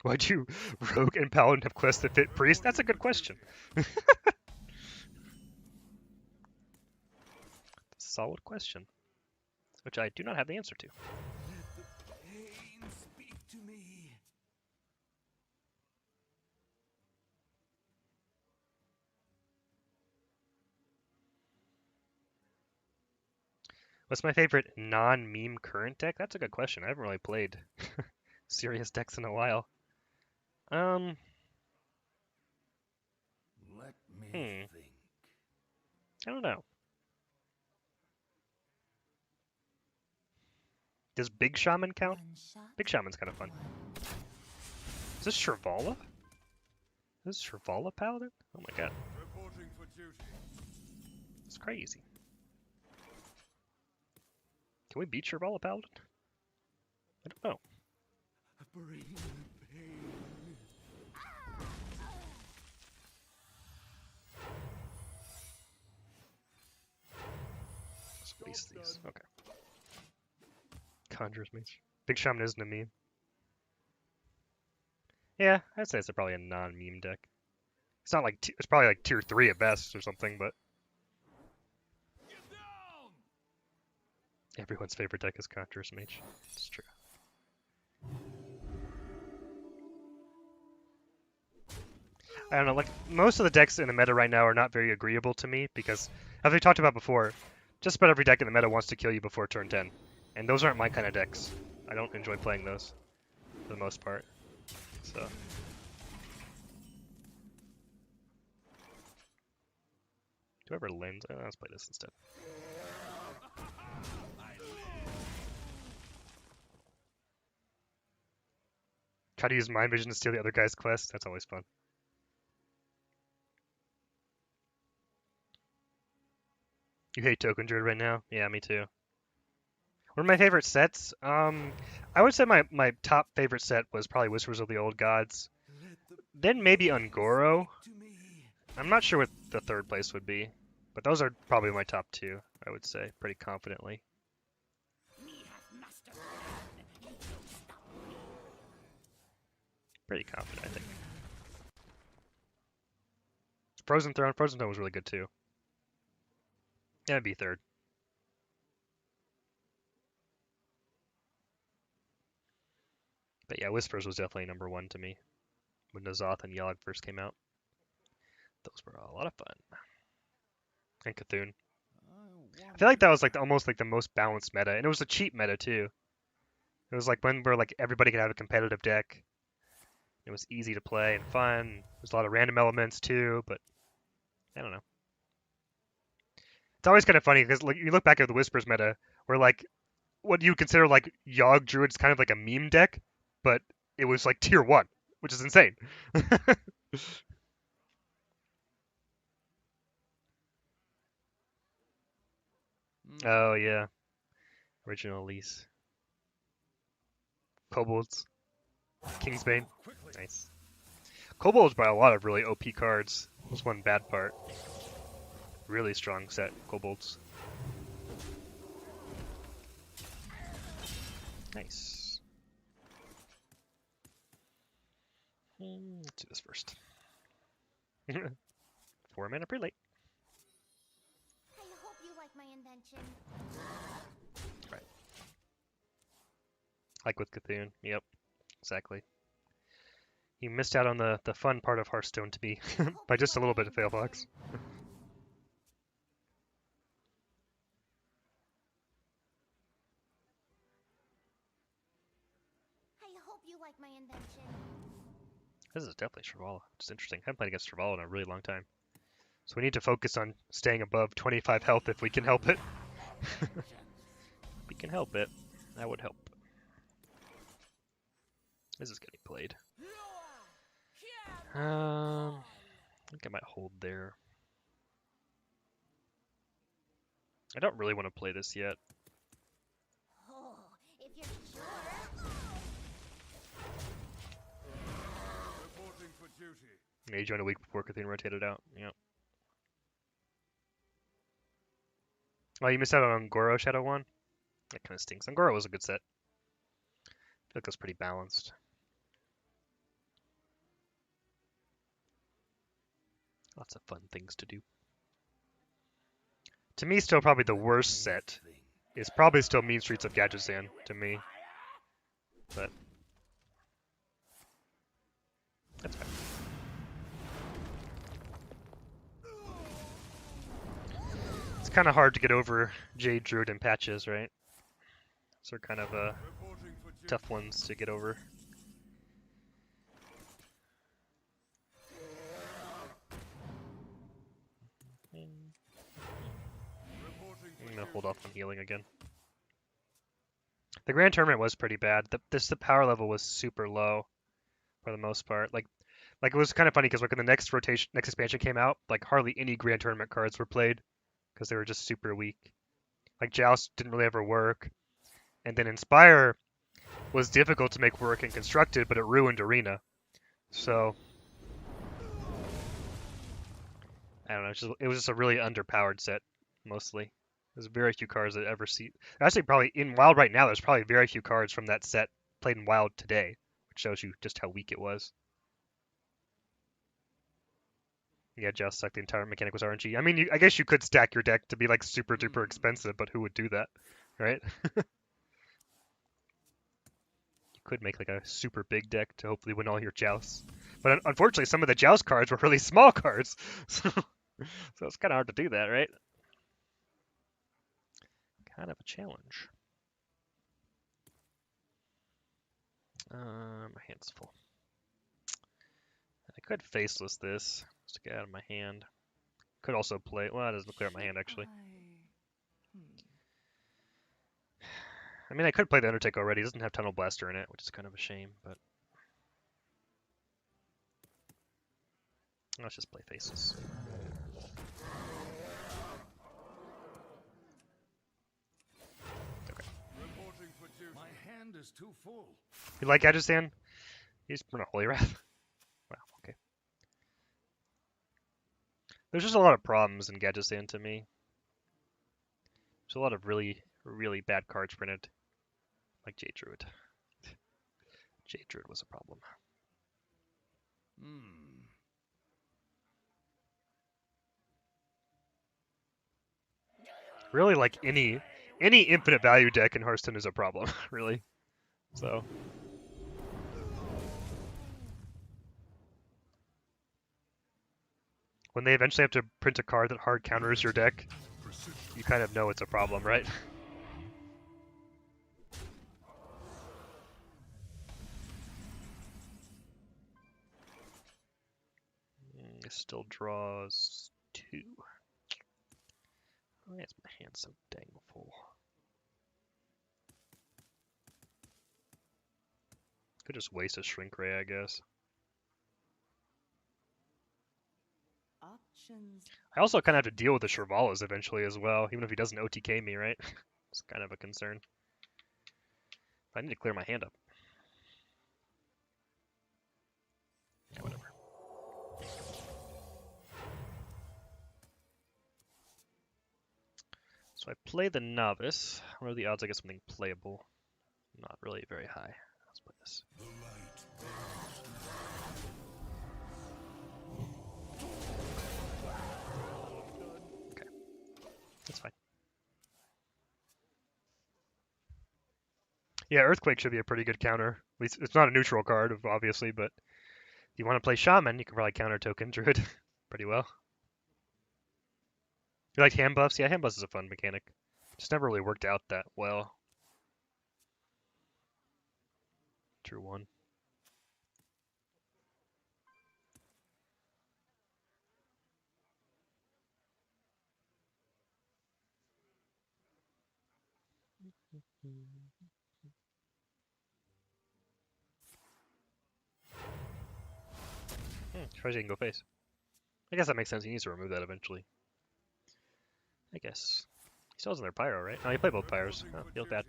Why'd you Rogue and Paladin have quests that fit Priest? That's a good question. Solid question, which I do not have the answer to. Let the pain speak to me. What's my favorite non-meme current deck? That's a good question. I haven't really played serious decks in a while. Um, Let me think. I don't know. Does Big Shaman count? Big Shaman's kind of fun. Is this Shrivala? Is this Shrivala Paladin? Oh my god. Reporting for duty. It's crazy. Can we beat Shrivala Paladin? I don't know. Bring pain. Let's waste these. Okay. Conjurer's Mage. Big Shaman isn't a meme. Yeah, I'd say it's probably a non-meme deck. It's not like it's probably like tier 3 at best or something, but Get down! everyone's favorite deck is Conjurer's Mage. It's true. I don't know, like most of the decks in the meta right now are not very agreeable to me because, as we talked about before, just about every deck in the meta wants to kill you before turn 10, and those aren't my kind of decks. I don't enjoy playing those for the most part. So. Do I ever lens? Let's play this instead. Try to use Mind Vision to steal the other guy's quest. That's always fun. You hate Token Druid right now? Yeah, me too. One of my favorite sets, I would say my top favorite set was probably Whispers of the Old Gods. Then maybe Ungoro. I'm not sure what the third place would be, but those are probably my top two, I would say, pretty confidently. Pretty confident, I think. Frozen Throne was really good too. Yeah, it'd be third. But yeah, Whispers was definitely number one to me when N'Zoth and Yogg first came out. Those were a lot of fun. And Cthulhu. I feel like that was like almost like the most balanced meta, and it was a cheap meta too. It was like when where like everybody could have a competitive deck. It was easy to play and fun. There's a lot of random elements too, but I don't know. It's always kind of funny because like you look back at the Whispers meta, where like what you consider like Yogg Druid's kind of like a meme deck, but it was like tier 1, which is insane. Oh yeah, original Elise. Kobolds, Kingsbane, nice. Kobolds buy a lot of really OP cards. Was one bad part. Really strong set, Kobolds. Nice. Let's do this first. 4 mana prelate. I hope you like my invention. Right. Like with Cthulhu. Yep, exactly. You missed out on the fun part of Hearthstone to me by just a little bit of Failbox. I hope you like my invention. This is definitely Shrivala, which is interesting. I haven't played against Shrivala in a really long time. So we need to focus on staying above 25 health if we can help it. If we can help it, that would help. This is getting played. I think I might hold there. I don't really want to play this yet. Oh, if you're sure. Reporting for duty. Yeah, you joined a week before Cthulhu rotated out. Yep. Oh, you missed out on Ungoro Shadow 1? That kind of stinks. Ungoro was a good set. I feel like it was pretty balanced. Lots of fun things to do. To me, still probably the worst set is probably still Mean Streets of Gadgetzan, to me. But that's fine. It's kind of hard to get over Jade, Druid, and Patches, right? So they're kind of tough ones to get over. I'm gonna hold off on healing again. The Grand Tournament was pretty bad. The power level was super low for the most part. Like it was kind of funny because like when the next expansion came out, like hardly any Grand Tournament cards were played because they were just super weak. Like Joust didn't really ever work, and then Inspire was difficult to make work in Constructed, but it ruined Arena. So I don't know. It was just a really underpowered set mostly. There's very few cards that ever see. Actually, probably in Wild right now, there's probably very few cards from that set played in Wild today, which shows you just how weak it was. Yeah, just like the entire mechanic was RNG. I mean, I guess you could stack your deck to be like super duper expensive, but who would do that, right? You could make like a super big deck to hopefully win all your jousts. But unfortunately, some of the joust cards were really small cards, so it's kind of hard to do that, right? Kind of a challenge. My hand's full. I could faceless this just to get out of my hand. Could also play. Well, it doesn't clear out my hand actually. I mean, I could play the Undertake already. It doesn't have Tunnel Blaster in it, which is kind of a shame, but let's just play faces. Okay. My hand is too full. You like Gadgetzan? He's Burn a Holy Wrath. Wow, okay. There's just a lot of problems in Gadgetzan to me. There's a lot of really, really bad cards printed. Like Jade Druid. Jade Druid was a problem. Really, like any infinite value deck in Hearthstone is a problem, really. So when they eventually have to print a card that hard counters your deck, you kind of know it's a problem, right? It still draws 2. Why is my hand so dang full? Could just waste a Shrink Ray, I guess. Options. I also kind of have to deal with the Shrivalas eventually as well, even if he doesn't OTK me, right? It's kind of a concern. I need to clear my hand up. Yeah, whatever. So I play the Novice. What are the odds I get something playable? Not really very high. Let's play this. Okay. That's fine. Yeah, Earthquake should be a pretty good counter. At least it's not a neutral card, obviously, but if you want to play Shaman, you can probably counter token Druid pretty well. You like hand buffs? Yeah, hand buffs is a fun mechanic. Just never really worked out that well. True one. Surprised he can go face. I guess that makes sense. He needs to remove that eventually. I guess. He still has another Pyro, right? No, he played both Pyros. Oh, feels bad.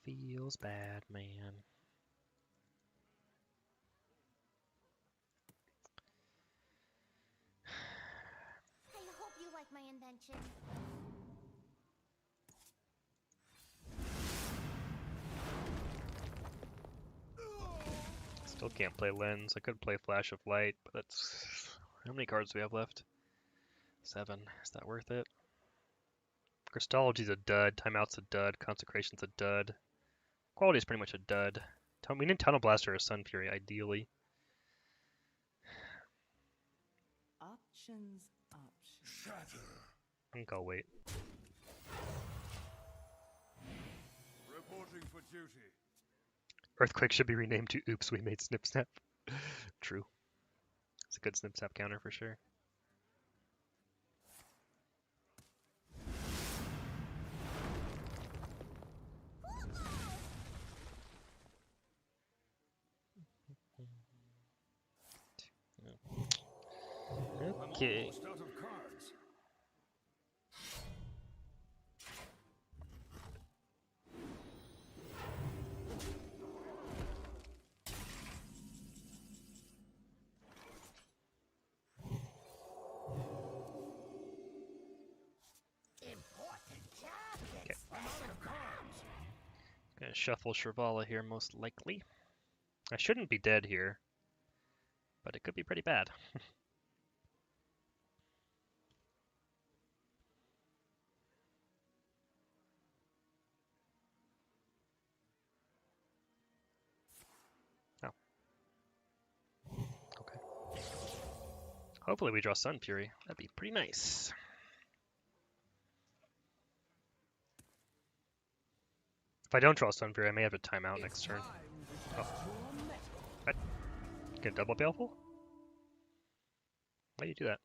Feels bad, man. I hope you like my invention. Still can't play Lens. I could play Flash of Light, but that's... How many cards do we have left? 7. Is that worth it? Crystology's a dud. Timeout's a dud. Consecration's a dud. Quality's pretty much a dud. We need Tunnel Blaster or Sun Fury, ideally. Options. Shatter. I think I'll wait. Reporting for duty. Earthquake should be renamed to Oops, we made Snip Snap. True. It's a good Snip Snap counter for sure. Okay. I'm almost out of cards. I'm out of cards. Gonna shuffle Shrivala here most likely. I shouldn't be dead here, but it could be pretty bad. Oh. Okay. Hopefully we draw Sun Fury. That'd be pretty nice. If I don't draw Sun Fury, I may have to time out next turn. Oh. What? Get a double Baleful? Why do you do that?